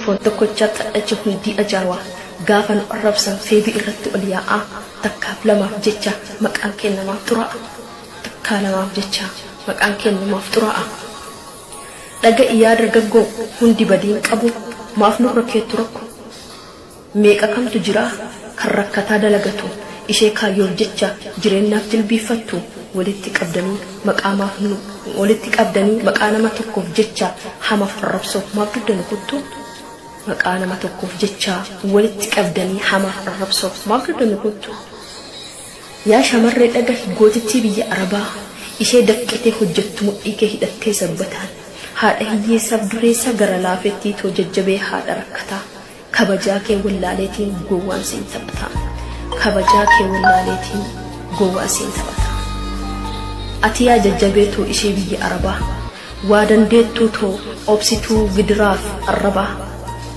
foon tokkochaa ta'achi hundi ajaawa gaafan arrabsan feebii irratti ol yaa'a takkaaf lamaaf jecha maqaan kennamaaf xuraa'a takkaa lamaaf jecha maqaan kennamaaf xuraa'a dhaga'i yaa dargaggoo hundi badiin qabu maaf nurra keettu rakko meeqa kamtu jira kan rakkataa dalagatu ishee kaayyoof jecha jireenyaaf jilbiifattu walitti qabdanii maqaa nama tokkoof jecha hamaaf arrabsoof maaf duddanu kuttu maqaa nama tokkoof jecha walitti qabdanii hamaaf arrabsoof maaf duddanu kuttu yaa shamarree dhagahi gootittii biyya arabaa ishee dafqitee hojjettu mudhii kee hidhattee sabbataan haadha hiyyeessaaf dureessa gara laafettii too jajjabee haadha rakkataa kabajaa kee wallaaleetiin gowwaan siin taphataa kabajaa kee wallaaleetiin gowwaa siin taphataa ati yaa jajjabeetuu ishee biyya arabaa waa dandeettuu too obsituu gidiraaf arrabaa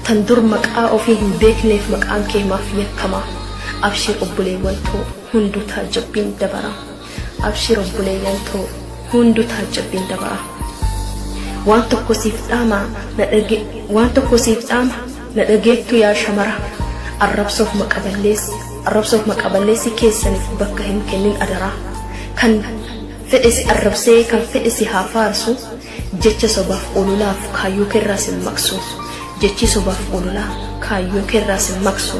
tan dur maqaa ofii hin beekneef maqaan kee maaf yakkamaa abshir obboleewwan too hunduu taajjabbiin dabara abshir obboleewwan too hunduu taajjabbiin dabara waan tokko siif dhaama na dhageettu yaa shamara arrabsoof maqaballeessi keessaniif bakka hin kennin adaraa kan fedhe si arrabsee kan fedhe si haa faarsu jecha sobaaf ololaaf kaayyoo keerraa sin maqsu jechi sobaaf ololaa kaayyoo keerraa sin maqsu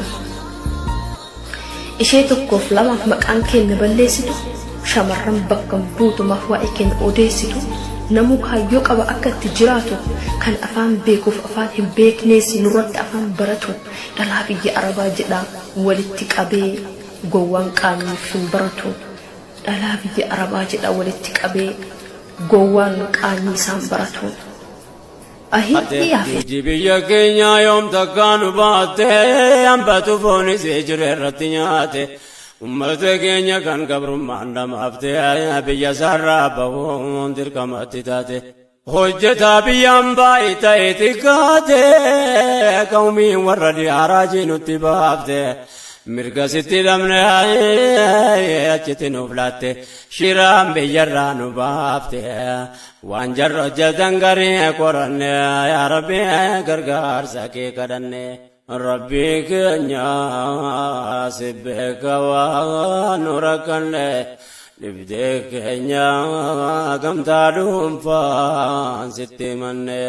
ishee tokkoof lamaaf maqaan kenna balleessitu shamarran bakka buutumaaf waa'ee kenna odeessitu namu kaayyoo qaba akka itti jiraatu kan afaan beekuuf afaan hin beeknees nurratti afaan baratu dhalaa biyya arabaa jedha walitti qabee gowwaan qaaniif hin baratu dhalaa biyya arabaa jedha walitti qabee gowwaan qaanii isaan baratu biyya keenya yoom takkaan baate hambatu fooni see jiru irratti nyaate ummata keenya kan gabrummaan namaafte biyya sarraa bahuun dirqamatti taate hojjetaa biyyaan baay'ee ta'e xiqqaate qawmiin warra dhiyaaraajii nutti baafte mirga sitti dhabne achitti nuuf laatte shiraan biyyarraa nu baafte waan jarra hojjetan garii qoranne yaa rabbi gargaarsa kee kadhanne rabbi keenya si beeka waan nu rakkanne dhibdee keenya gamtaa dhuunfaan sitti manne